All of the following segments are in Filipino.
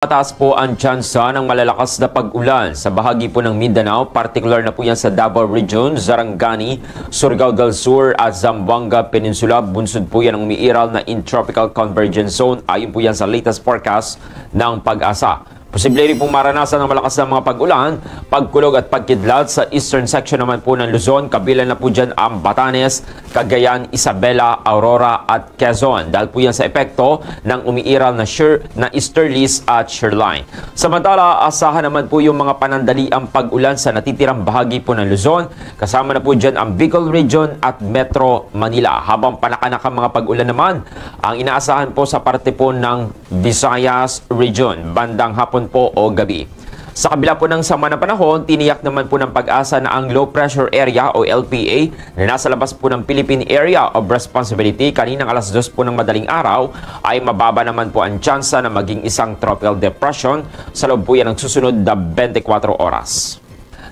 Mataas po ang tsansa ng malalakas na pag-ulan sa bahagi po ng Mindanao, particular na po yan sa Davao Region, Sarangani, Surigao del Sur at Zamboanga Peninsula. Bunsod po yan ng umiiral na Intertropical Convergence Zone ayon po yan sa latest forecast ng Pag-asa. Posible rin pong maranasan ng malakas na mga pag-ulan, pagkulog at pagkidlat sa eastern section naman po ng Luzon. Kabilang na po dyan ang Batanes, Cagayan, Isabela, Aurora at Quezon. Dahil po yan sa epekto ng umiiral na easterlies at shoreline. Samantala, asahan naman po yung mga panandaliang pag-ulan sa natitirang bahagi po ng Luzon. Kasama na po dyan ang Bicol Region at Metro Manila. Habang panakanak ang mga pag-ulan naman, ang inaasahan po sa parte po ng Visayas Region, bandang hapon po o gabi. Sa kabila po ng sama ng panahon, tiniyak naman po ng Pag-asa na ang low pressure area o LPA na nasa labas po ng Philippine Area of Responsibility kaninang alas 2 po ng madaling araw ay mababa naman po ang tsansa na maging isang tropical depression sa loob po yan ng susunod na 24 oras.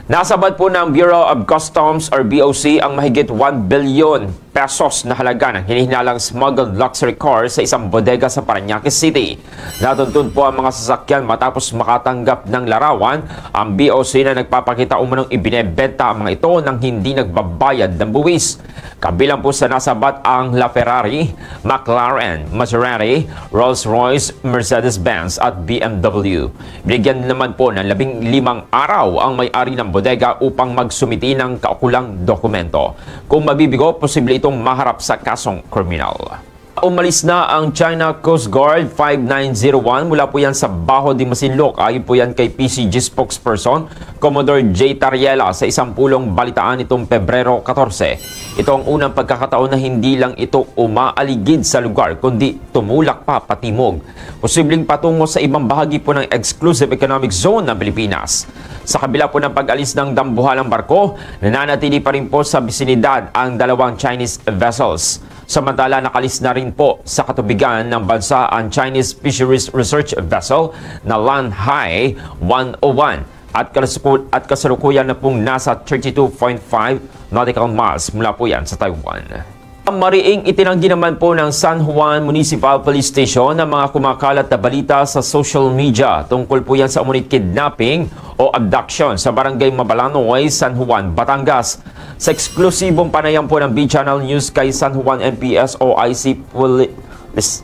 Nasabad po ng Bureau of Customs or BOC ang mahigit 1 billion pesos na halaga ng hinihinalang smuggled luxury car sa isang bodega sa Parañaque City. Natuntun po ang mga sasakyan matapos makatanggap ng larawan ang BOC na nagpapakita umunong ibinebenta ang mga ito nang hindi nagbabayad ng buwis. Kabilang po sa nasabat ang LaFerrari, McLaren, Maserati, Rolls-Royce, Mercedes-Benz at BMW. Binigyan naman po ng 15 araw ang may-ari ng bodega upang magsumiti ng kaukulang dokumento. Kung mabibigo, posible itong maharap sa kasong kriminal. Umalis na ang China Coast Guard 5901 mula po yan sa Bajo de Masinloc. Ayon po yan kay PCG spokesperson Commodore J. Tariela sa isang pulong balitaan nitong Pebrero 14. Ito ang unang pagkakataon na hindi lang ito umaaligid sa lugar kundi tumulak pa patimog. Posibleng patungo sa ibang bahagi po ng Exclusive Economic Zone ng Pilipinas. Sa kabila po ng pag-alis ng dambuhalang barko, nananatili pa rin po sa bisinidad ang dalawang Chinese vessels. Samantala, nakalis na rin po sa katubigan ng bansa ang Chinese Fisheries Research Vessel na Lanhai 101 at kasalukuyan na pong nasa 32.5 nautical miles mula po yan sa Taiwan. Ang mariing itinanggi naman po ng San Juan Municipal Police Station ang mga kumakalat na balita sa social media tungkol po yan sa umuning kidnapping o abduction sa barangay Mabalanoy, San Juan, Batangas. Sa eksklusibong panayam po ng B-Channel News kay San Juan MPS OIC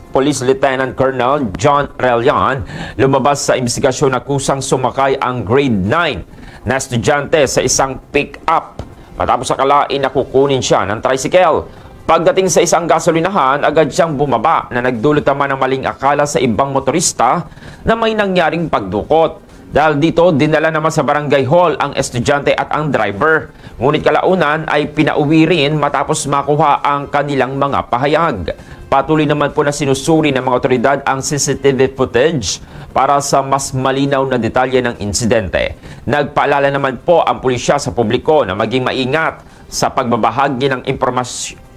Police Lieutenant Colonel John Relian, lumabas sa investigasyon na kusang sumakay ang grade 9 na estudyante sa isang pick-up. Matapos akalain na kukunin siya ng tricycle. Pagdating sa isang gasolinahan, agad siyang bumaba na nagdulot naman ng maling akala sa ibang motorista na may nangyaring pagdukot. Dahil dito, dinala naman sa barangay hall ang estudyante at ang driver. Ngunit kalaunan ay pinauwi rin matapos makuha ang kanilang mga pahayag. Patuloy naman po na sinusuri ng mga otoridad ang CCTV footage para sa mas malinaw na detalye ng insidente. Nagpaalala naman po ang pulisya sa publiko na maging maingat sa pagbabahagi ng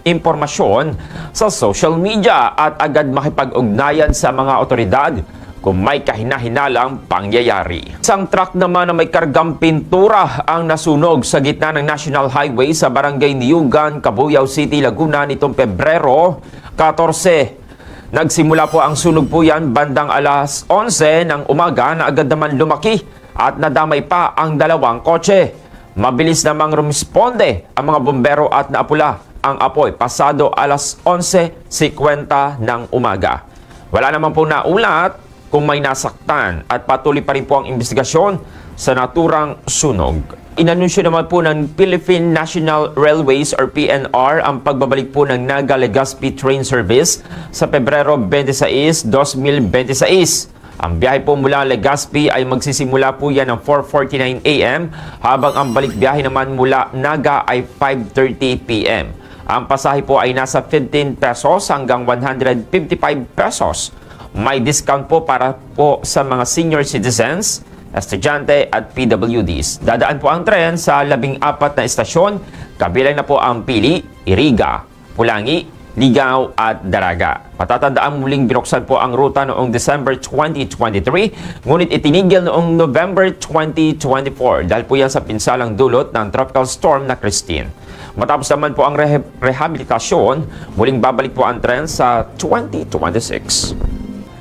impormasyon sa social media at agad makipag-ugnayan sa mga otoridad kung may kahina-hinalang pangyayari. Isang truck naman na may kargang pintura ang nasunog sa gitna ng National Highway sa barangay Niyugan, Cabuyao City, Laguna nitong Pebrero 14. Nagsimula po ang sunog po yan bandang alas 11 ng umaga na agad naman lumaki at nadamay pa ang dalawang kotse. Mabilis namang rumisponde ang mga bombero at naapula ang apoy pasado alas 11:50 ng umaga. Wala naman po naulat kung may nasaktan at patuloy pa rin po ang investigasyon sa naturang sunog. Inanunsyo naman po ng Philippine National Railways or PNR ang pagbabalik po ng Naga-Legazpi train service sa Pebrero 26, 2026. Ang biyahe po mula Legazpi ay magsisimula po yan ng 4:49 AM habang ang balik biyahe naman mula Naga ay 5:30 PM. Ang pasahe po ay nasa 15 pesos hanggang 155 pesos. May discount po para po sa mga senior citizens, estudyante at PWDs. Dadaan po ang tren sa 14 na estasyon, kabilang na po ang Pili, Iriga, Pulangi, Ligaw at Daraga. Matatandaan muling binuksan po ang ruta noong December 2023, ngunit itinigil noong November 2024 dahil po yan sa pinsalang dulot ng tropical storm na Christine. Matapos naman po ang rehabilitasyon, muling babalik po ang tren sa 2026.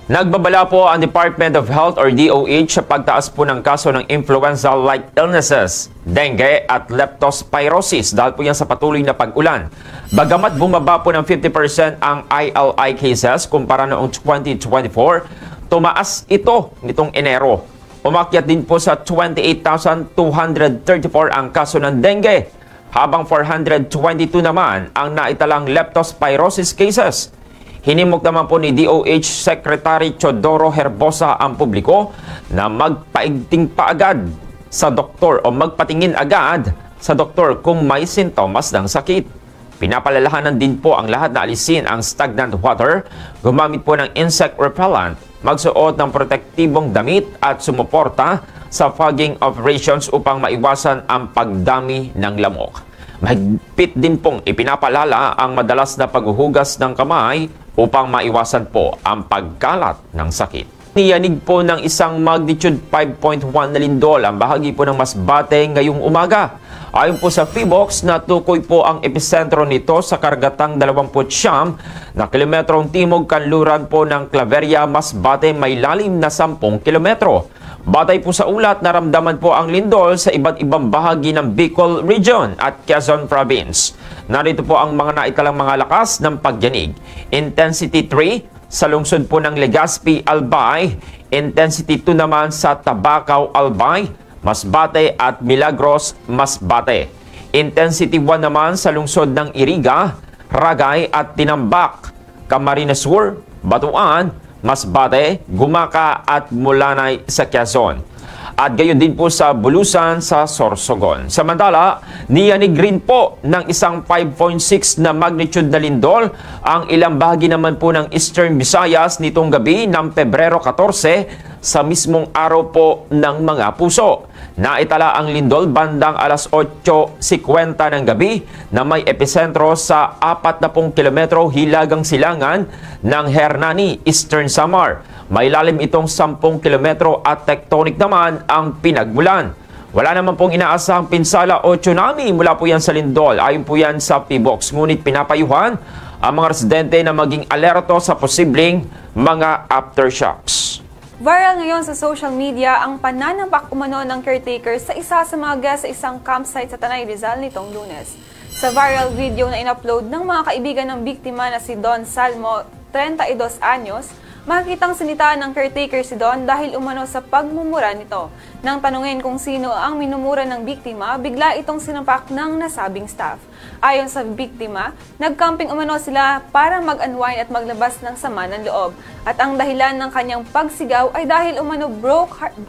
Nagbabala po ang Department of Health or DOH sa pagtaas po ng kaso ng influenza-like illnesses, dengue at leptospirosis dahil po yan sa patuloy na pag-ulan. Bagamat bumaba po ng 50% ang ILI cases kumpara noong 2024, tumaas ito nitong Enero. Umakyat din po sa 28,234 ang kaso ng dengue, habang 422 naman ang naitalang leptospirosis cases. Hinimok naman po ni DOH Secretary Teodoro Herbosa ang publiko na magpaigting pa agad sa doktor o magpatingin agad sa doktor kung may sintomas ng sakit. Pinapalalahanan din po ang lahat na alisin ang stagnant water, gumamit po ng insect repellent, magsuot ng protektibong damit at sumuporta sa fogging operations upang maiwasan ang pagdami ng lamok. Mahigpit din pong ipinapalala ang madalas na paghuhugas ng kamay upang maiwasan po ang pagkalat ng sakit. Niyanig po ng isang magnitude 5.1 na lindol ang bahagi po ng Masbate ngayong umaga. Ayon po sa PHIVOLCS, natukoy po ang episentro nito sa kargatang 29 na kilometrong timog kanluran po ng Claveria, Masbate, may lalim na 10 kilometro. Batay po sa ulat, naramdaman po ang lindol sa iba't ibang bahagi ng Bicol Region at Quezon Province. Narito po ang mga naitalang mga lakas ng pagyanig. Intensity 3 sa lungsod po ng Legazpi, Albay. Intensity 2 naman sa Tabacaw, Albay, Masbate at Milagros, Masbate. Intensity 1 naman sa lungsod ng Iriga, Ragay at Tinambak, Camarines Sur, Batuan, Masbate, Gumaca at Mulanay sa Quezon. At gayon din po sa Bulusan sa Sorsogon. Samantala, niyanig rin po ng isang 5.6 na magnitude na lindol ang ilang bahagi naman po ng Eastern Visayas nitong gabi ng Pebrero 14 sa mismong araw po ng mga puso. Naitala ang lindol bandang alas 8:50 ng gabi na may epicentro sa 40 kilometro hilagang silangan ng Hernani, Eastern Samar. May lalim itong 10 kilometro at tectonic naman ang pinagmulan. Wala naman pong inaasahang pinsala o tsunami mula po yan sa lindol. Ayon po yan sa PHIVOLCS. Ngunit pinapayuhan ang mga residente na maging alerto sa posibleng mga aftershocks. Viral ngayon sa social media ang pananampak umano ng caretaker sa isa sa mga guest sa isang campsite sa Tanay Rizal nitong Lunes. Sa viral video na in-upload ng mga kaibigan ng biktima na si Don Salmo, 32 anyos, makikitang sinitaan ng caretaker si Don dahil umano sa pagmumura nito. Nang tanungin kung sino ang minumura ng biktima, bigla itong sinampak ng nasabing staff. Ayon sa biktima, nagcamping umano sila para mag-unwind at maglabas ng sama ng loob. At ang dahilan ng kanyang pagsigaw ay dahil umano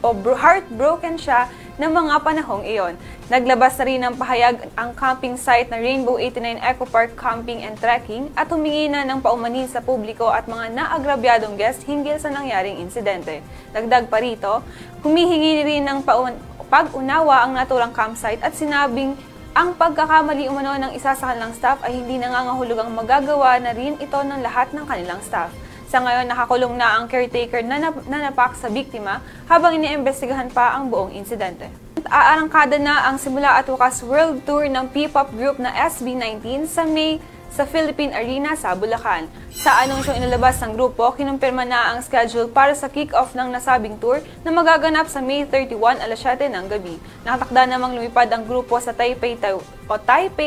heartbroken siya ng mga panahong iyon. Naglabas na rin ng pahayag ang camping site na Rainbow 89 Eco Park Camping and Trekking at humingi na ng paumanhin sa publiko at mga naagrabyadong guest hinggil sa nangyaring insidente. Dagdag pa rito, humihingi rin ng pag-unawa ang naturang campsite at sinabing ang pagkakamali umano ng isa sa kanilang staff ay hindi nangangahulugang magagawa na rin ito ng lahat ng kanilang staff. Sa ngayon, nakakulong na ang caretaker na napak sa biktima habang iniimbestigahan pa ang buong insidente. Aarangkada na ang simula at wakas world tour ng P-pop group na SB19 sa May sa Philippine Arena sa Bulacan. Sa anunsyong inilabas ng grupo, kinumpirma na ang schedule para sa kick-off ng nasabing tour na magaganap sa May 31 alas 7 ng gabi. Nakatakda namang lumipad ang grupo sa Taipei,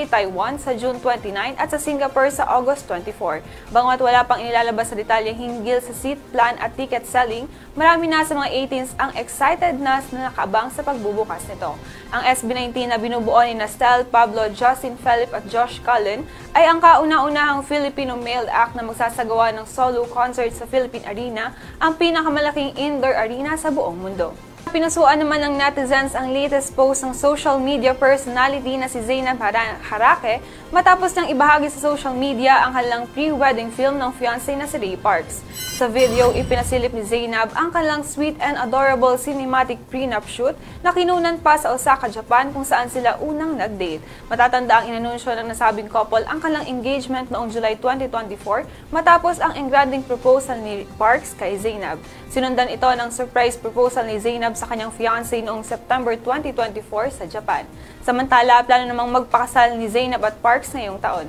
Taiwan sa June 29 at sa Singapore sa August 24. Bagamat wala pang inilalabas sa detalyeng hinggil sa seat plan at ticket selling, marami na sa mga 18s ang excited na nakaabang sa pagbubukas nito. Ang SB19 na binubuo ni Nastel, Pablo, Justin Philip at Josh Cullen ay ang kauna-unahang Filipino male act na magsasagawa ng solo concert sa Philippine Arena, ang pinakamalaking indoor arena sa buong mundo. Pinasuan naman ng netizens ang latest post ng social media personality na si Zainab Harake matapos niyang ibahagi sa social media ang kanilang pre-wedding film ng fiancé na si Ray Parks. Sa video, ipinasilip ni Zainab ang kanilang sweet and adorable cinematic prenup shoot na kinunan pa sa Osaka, Japan kung saan sila unang nag-date. Matatanda ang inanunsyo ng nasabing couple ang kanilang engagement noong July 2024 matapos ang engranding proposal ni Parks kay Zainab. Sinundan ito ng surprise proposal ni Zainab sa kanyang fiancé noong September 2024 sa Japan. Samantala, plano namang magpakasal ni Zainab at Parks ngayong taon.